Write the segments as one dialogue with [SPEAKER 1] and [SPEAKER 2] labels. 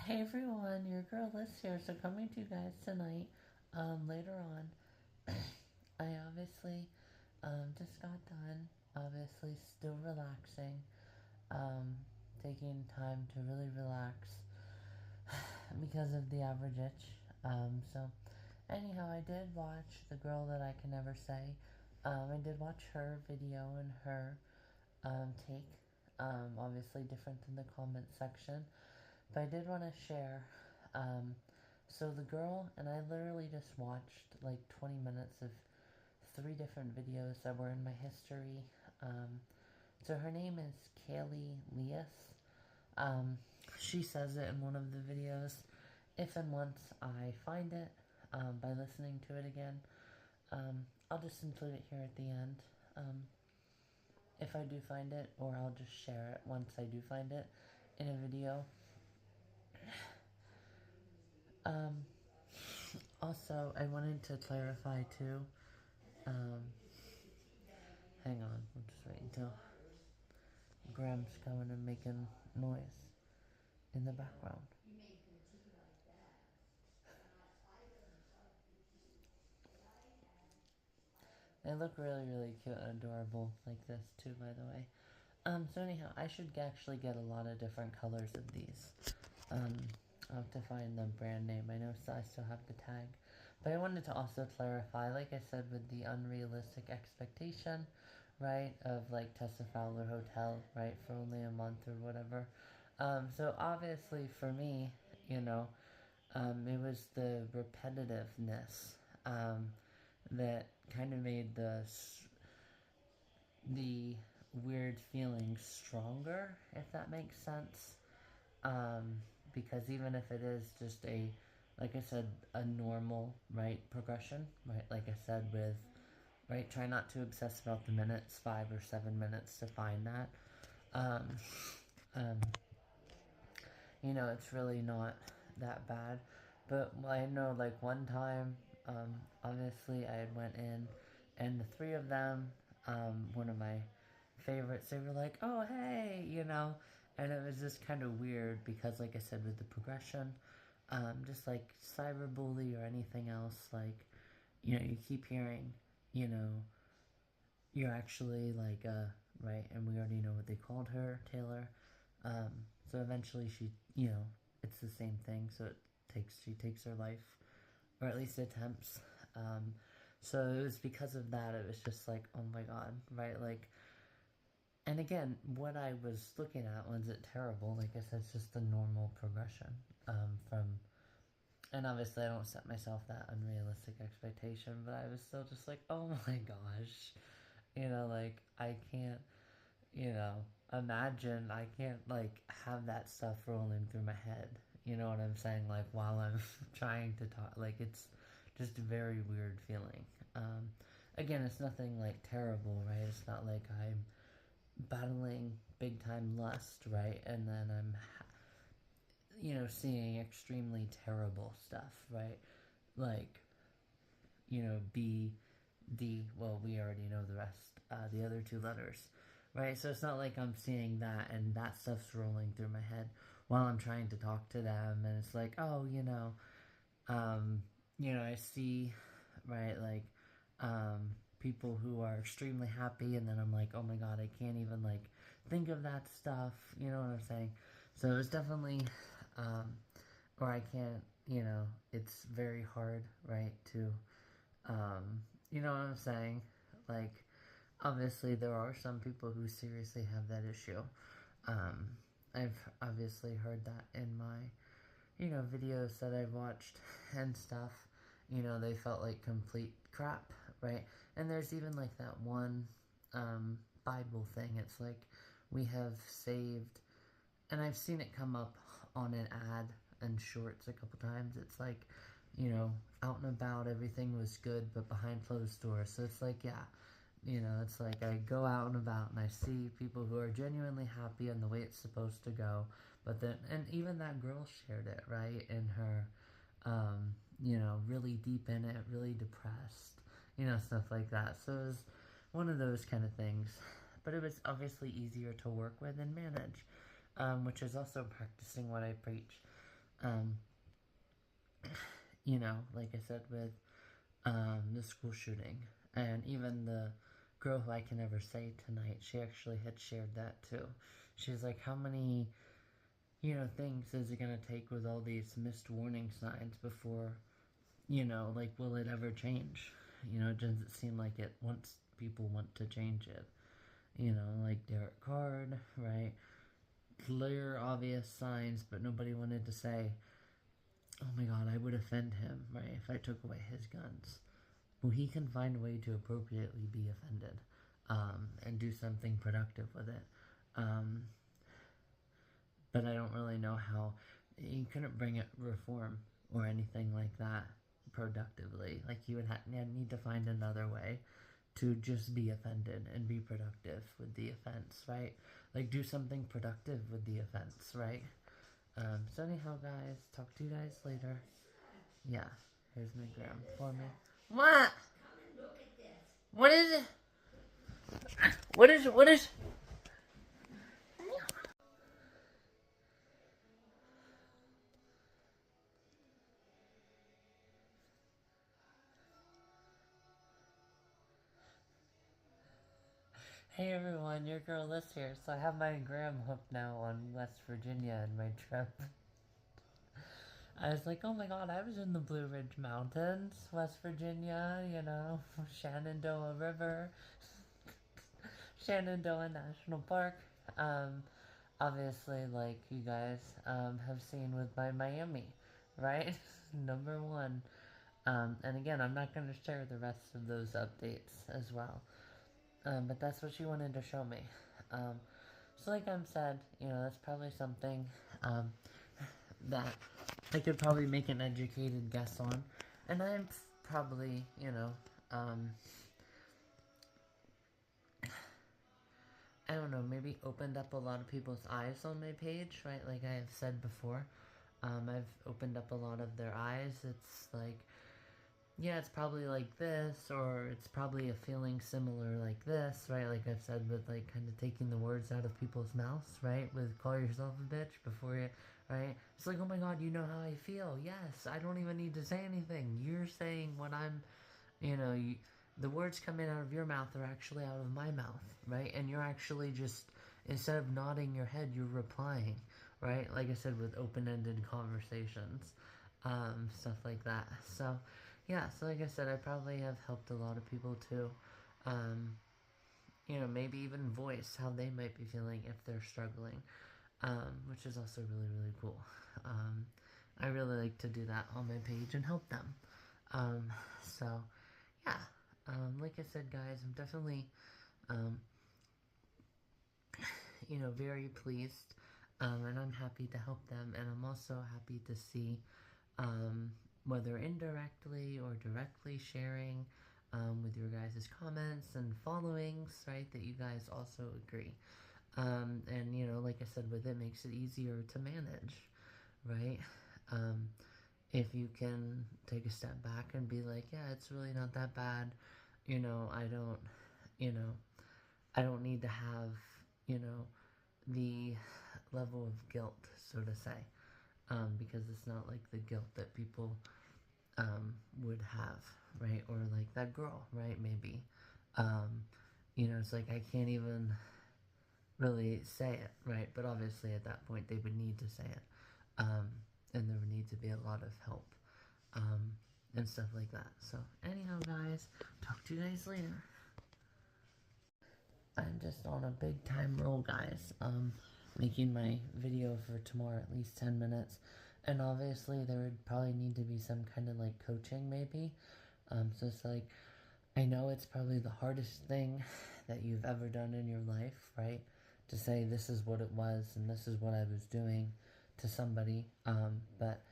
[SPEAKER 1] Hey everyone, your girl Liz here. So coming to you guys tonight. Later on, I obviously just got done. Obviously, still relaxing. Taking time to really relax because of the average itch. So anyhow, I did watch the girl that I can never say. I did watch her video and her take. Obviously different than the comment section. But I did want to share. So the girl and I literally just watched like 20 minutes of 3 different videos that were in my history. So her name is Kaylee Leas. Um, she says it in one of the videos. If and once I find it by listening to it again, I'll just include it here at the end. If I do find it, or I'll just share it once I do find it in a video. Um, Also, I wanted to clarify too. Um, Hang on, I'm just waiting until Graham's coming and making noise in the background. They look really, really cute and adorable like this too, by the way. So anyhow, I should actually get a lot of different colors of these. I'll have to find the brand name. I know I still have the tag. But I wanted to also clarify, like I said, with the unrealistic expectation, right, of like Tessa Fowler Hotel, right, for only a month or whatever. So obviously for me, it was the repetitiveness that kind of made the weird feelings stronger, if that makes sense. Because even if it is just like I said, a normal, right, progression, right, like I said with, right, try not to obsess about the minutes, 5 or 7 minutes to find that. Um, um, it's really not that bad. But I know, like, one time, obviously I had went in, and the 3 of them, one of my favorites, they were like, oh, hey, and it was just kind of weird because, like I said, with the progression, just like cyberbully or anything else, like, you keep hearing, you know, you're actually like, right, and we already know what they called her, Taylor. So eventually it's the same thing, so she takes her life, or at least attempts. So it was because of that, it was just like, oh my god, right, like, and again, what I was looking at wasn't terrible, like I said, it's just the normal progression, and obviously I don't set myself that unrealistic expectation, but I was still just like, oh my gosh, like, I can't, imagine I can't, like, have that stuff rolling through my head. You know what I'm saying? Like, while I'm trying to talk. Like, it's just a very weird feeling. Again, it's nothing, like, terrible, right? It's not like I'm battling big time lust, right? And then I'm, seeing extremely terrible stuff, right? Like, B, D, well, we already know the rest, the other 2 letters, right? So it's not like I'm seeing that and that stuff's rolling through my head while I'm trying to talk to them, and it's like, oh, I see, right, like, people who are extremely happy, and then I'm like, oh my god, I can't even, like, think of that stuff, you know what I'm saying? So it's definitely, or I can't, it's very hard, right, to, you know what I'm saying? Like, obviously there are some people who seriously have that issue. I've obviously heard that in my, videos that I've watched and stuff. They felt like complete crap, right? And there's even like that one, Bible thing. It's like, we have saved, and I've seen it come up on an ad and shorts a couple times. It's like, out and about, everything was good, but behind closed doors. So it's like, yeah, it's like I go out and about and I see people who are genuinely happy and the way it's supposed to go. But then, and even that girl shared it, right, in her, really deep in it, really depressed, stuff like that. So it was one of those kind of things. But it was obviously easier to work with and manage, which is also practicing what I preach. Um, like I said, with the school shooting, and even the girl who I can never say tonight, she actually had shared that too. She's like, how many, things is it gonna take with all these missed warning signs before, like, will it ever change? It doesn't seem like it once people want to change it. Like Derek Card, right? Clear, obvious signs, but nobody wanted to say, oh my god, I would offend him, right, if I took away his guns. Well, he can find a way to appropriately be offended, and do something productive with it. Um, but I don't really know how. He couldn't bring it reform or anything like that productively. Like, he would need to find another way to just be offended and be productive with the offense, right? Like, do something productive with the offense, right? So anyhow, guys, talk to you guys later. Yeah, here's my gram for me. What? What is it? What is? Hey everyone, your girl Liz here. So I have my gram hooked now on West Virginia and my trip. I was like, oh my god, I was in the Blue Ridge Mountains, West Virginia, Shenandoah River, Shenandoah National Park. Um, Obviously, like you guys have seen with my Miami, right? Number one. And again, I'm not going to share the rest of those updates as well. But that's what she wanted to show me. Um, so like I said, that's probably something that I could probably make an educated guess on. And I'm probably, I don't know, maybe opened up a lot of people's eyes on my page, right? Like I have said before. I've opened up a lot of their eyes. It's like, yeah, it's probably like this, or it's probably a feeling similar like this, right? Like I've said, with like kind of taking the words out of people's mouths, right? With call yourself a bitch before you, right? It's like, oh my god, you know how I feel. Yes, I don't even need to say anything. You're saying what I'm, the words coming out of your mouth are actually out of my mouth, right? And you're actually just, instead of nodding your head, you're replying, right? Like I said, with open-ended conversations, stuff like that. So, yeah, so like I said, I probably have helped a lot of people too. Um, maybe even voice how they might be feeling if they're struggling, which is also really, really cool. I really like to do that on my page and help them. So, yeah, like I said, guys, I'm definitely, um, very pleased, and I'm happy to help them, and I'm also happy to see, um, whether indirectly or directly sharing, with your guys' comments and followings, right, that you guys also agree. And, like I said, with it makes it easier to manage, right? If you can take a step back and be like, yeah, it's really not that bad, I don't, you know, I don't need to have, the level of guilt, so to say, because it's not like the guilt that people would have, right? Or like that girl, right? Maybe. Um, it's like I can't even really say it, right? But obviously at that point they would need to say it. And there would need to be a lot of help, and stuff like that. So, anyhow, guys, talk to you guys later. I'm just on a big time roll, guys. Making my video for tomorrow at least 10 minutes. And obviously there would probably need to be some kind of like coaching maybe. So it's like, I know it's probably the hardest thing that you've ever done in your life, right? To say this is what it was and this is what I was doing to somebody. But,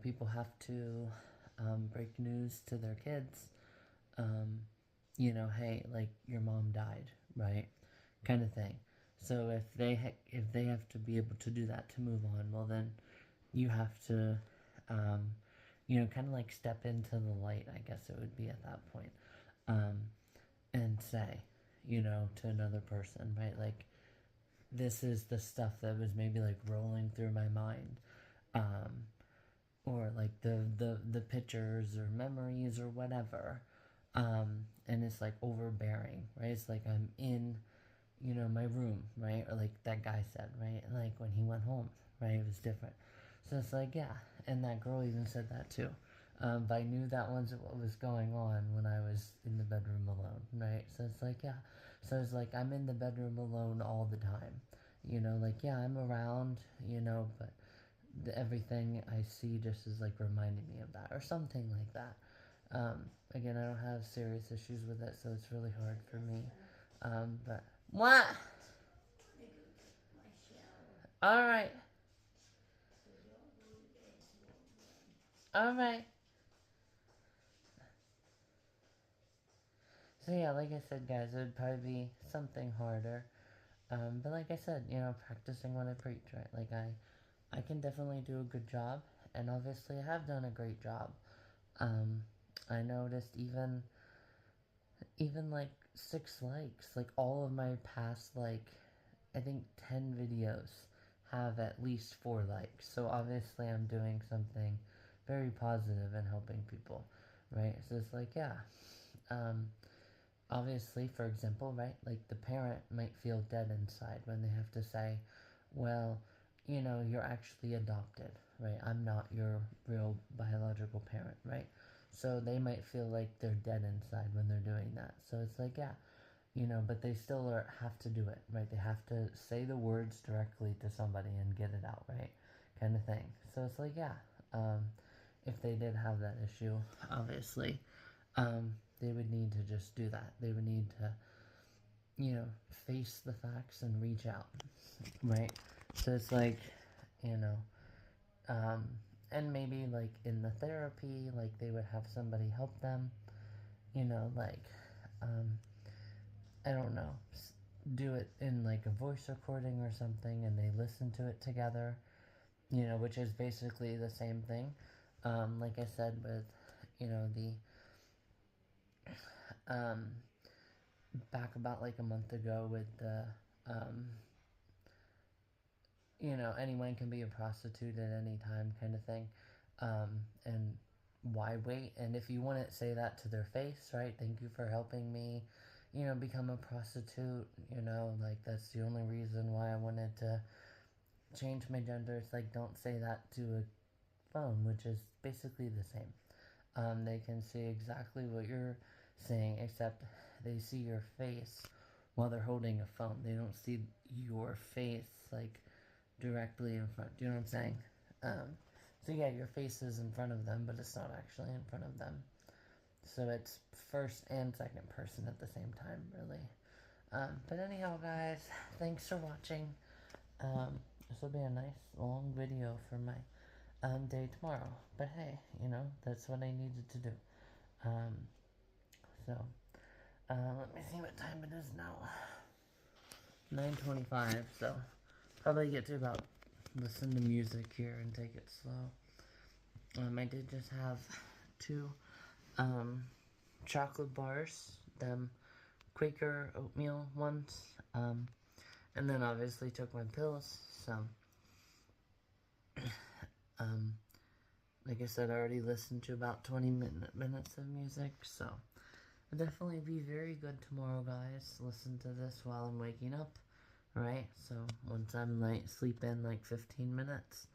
[SPEAKER 1] people have to break news to their kids. Hey, like your mom died, right? Kind of thing. So if they have to be able to do that to move on, well then you have to, kind of like step into the light, I guess it would be at that point, um, and say, to another person, right? Like, this is the stuff that was maybe like rolling through my mind, like the pictures or memories or whatever. And it's like overbearing, right? It's like I'm in, my room, right? Or like that guy said, right? Like when he went home, right? It was different. So it's like, yeah. And that girl even said that too. But I knew that wasn't what was going on when I was in the bedroom alone, right? So it's like, yeah. So it's like I'm in the bedroom alone all the time. Like, yeah, I'm around, but everything I see just is like reminding me of that or something like that. Again, I don't have serious issues with it, so it's really hard for me. But what? All right, all right. So yeah, like I said, guys, it would probably be something harder. But like I said, practicing what I preach, right? Like I can definitely do a good job, and obviously I have done a great job. Um, I noticed even like 6 likes, like all of my past like I think 10 videos have at least 4 likes. So obviously I'm doing something very positive and helping people, right? So it's like, yeah. Um, Obviously, for example, right, like the parent might feel dead inside when they have to say, well, you're actually adopted, right? I'm not your real biological parent, right? So they might feel like they're dead inside when they're doing that. So it's like, yeah, but they still have to do it, right? They have to say the words directly to somebody and get it out, right? Kind of thing. So it's like, yeah, um, if they did have that issue, obviously, they would need to just do that. They would need to, face the facts and reach out, right? So it's like, you know, um, and maybe like in the therapy, like they would have somebody help them, like, um, I don't know, do it in like a voice recording or something and they listen to it together, which is basically the same thing. Like I said, with, the, um, back about like a month ago with the, um, anyone can be a prostitute at any time kind of thing. And why wait? And if you wouldn't say that to their face, right? Thank you for helping me, become a prostitute, like that's the only reason why I wanted to change my gender. It's like, don't say that to a phone, which is basically the same. They can see exactly what you're saying, except they see your face while they're holding a phone. They don't see your face, like, directly in front. Do you know what I'm saying? So yeah, your face is in front of them, but it's not actually in front of them. So it's first and second person at the same time, really. But anyhow, guys, thanks for watching. This will be a nice long video for my day tomorrow. But hey, that's what I needed to do. Um, so, let me see what time it is now. 9:25, so probably get to about listen to music here and take it slow. I did just have 2 chocolate bars, them Quaker oatmeal ones, and then obviously took my pills, so, like I said, I already listened to about 20 minutes of music, so I'll definitely be very good tomorrow, guys. Listen to this while I'm waking up, right? So once I'm like sleep in like 15 minutes,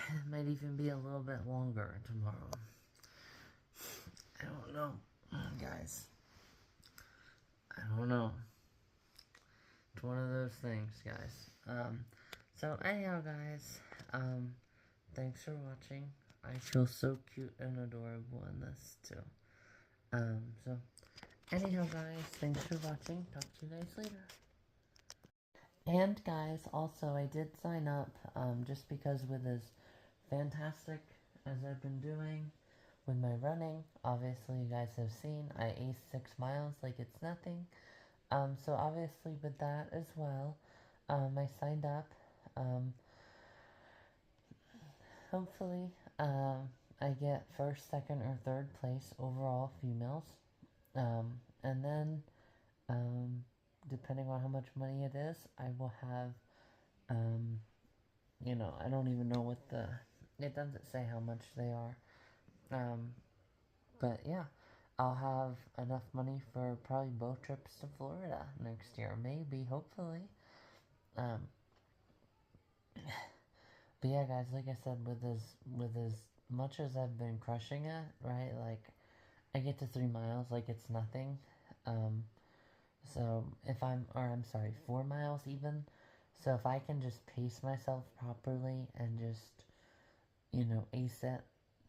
[SPEAKER 1] it might even be a little bit longer tomorrow. I don't know, guys. I don't know. It's one of those things, guys. So anyhow, guys, thanks for watching. I feel so cute and adorable in this, too. So, anyhow, guys, thanks for watching. Talk to you guys later. And, guys, also, I did sign up, just because with as fantastic as I've been doing with my running, obviously, you guys have seen, I aced 6 miles like it's nothing. So obviously with that as well, I signed up. Hopefully, I get first, second, or third place overall females. And then, depending on how much money it is, I will have, I don't even know what the it doesn't say how much they are. But yeah, I'll have enough money for probably both trips to Florida next year. Maybe, hopefully. Um, but yeah, guys, like I said, with as much as I've been crushing it, right? Like, I get to 3 miles like it's nothing. Um, so if I'm sorry, 4 miles even. So if I can just pace myself properly and just, ace it,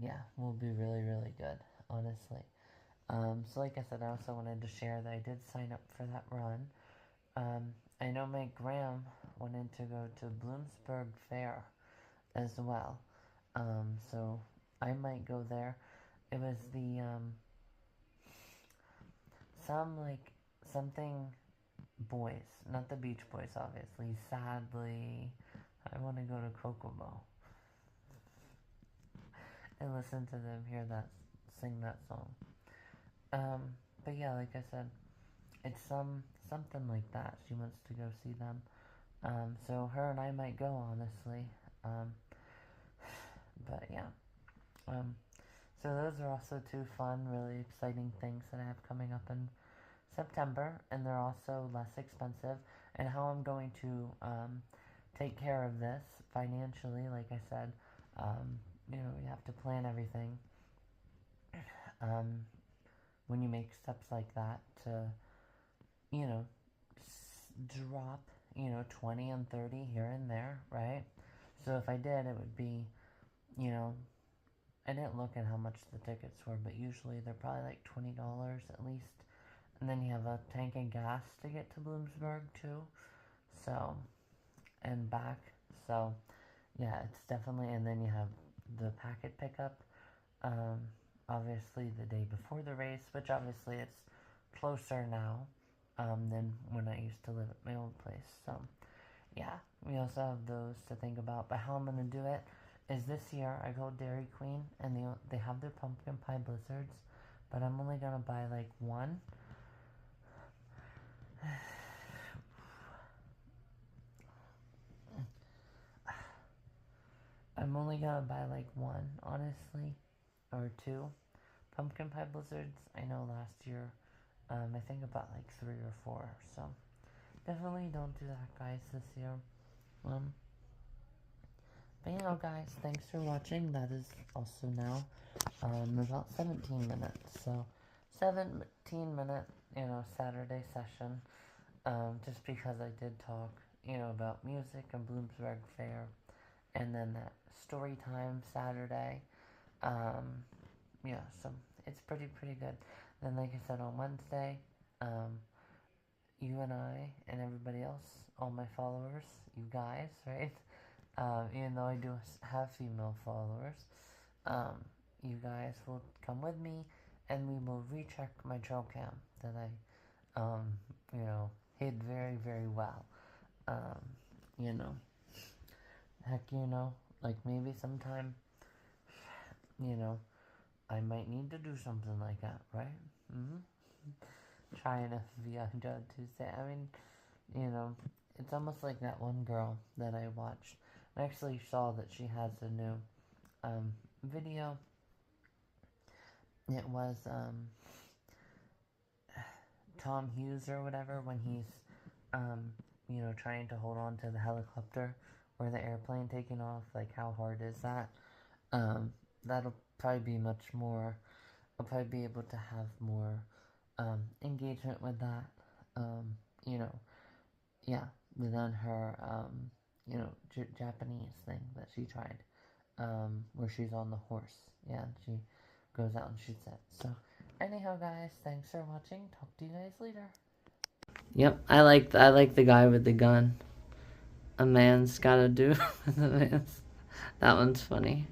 [SPEAKER 1] yeah, we'll be really, really good, honestly. So like I said, I also wanted to share that I did sign up for that run. I know my Graham wanted to go to Bloomsburg Fair as well. So I might go there. It was the, something boys, not the Beach Boys, obviously. Sadly, I want to go to Kokomo and listen to them sing that song. But yeah, like I said, it's something like that. She wants to go see them. So her and I might go, honestly. Um, but yeah. Um, so those are also two fun, really exciting things that I have coming up in September, and they're also less expensive. And how I'm going to take care of this financially, like I said, you have to plan everything. When you make steps like that to, you know, drop, 20 and 30 here and there, right? So if I did, it would be, you know, I didn't look at how much the tickets were, but usually they're probably like $20 at least. And then you have a tank of gas to get to Bloomsburg too. So, and back. So, yeah, it's definitely, and then you have the packet pickup. Obviously the day before the race, which obviously it's closer now than when I used to live at my old place. So, yeah, we also have those to think about. But how I'm going to do it is this year I go Dairy Queen, and they have their pumpkin pie blizzards, but I'm only going to buy like one. I'm only going to buy like one, honestly, or two pumpkin pie blizzards. I know last year, I think about like 3 or 4, so definitely don't do that, guys, this year. But guys, thanks for watching. That is also now about 17 minutes. So 17-minute, Saturday session. Just because I did talk, about music and Bloomsburg Fair, and then that story time Saturday. So it's pretty good. Then, like I said, on Wednesday, you and I and everybody else, all my followers, you guys, right? Even though I do have female followers, you guys will come with me, and we will recheck my trail cam that I, hid very, very well. Heck, like maybe sometime, I might need to do something like that, right? Trying to be on Joe Tuesday. I mean, it's almost like that one girl that I watched. I actually saw that she has a new video. It was Tom Hughes or whatever, when he's trying to hold on to the helicopter or the airplane taking off. Like, how hard is that? That'll probably be much more. I'll probably be able to have more engagement with that. Than her Japanese thing that she tried, where she's on the horse. Yeah, and she goes out and shoots it. So, anyhow, guys, thanks for watching. Talk to you guys later. Yep, I like the guy with the gun. A man's gotta do. That one's funny.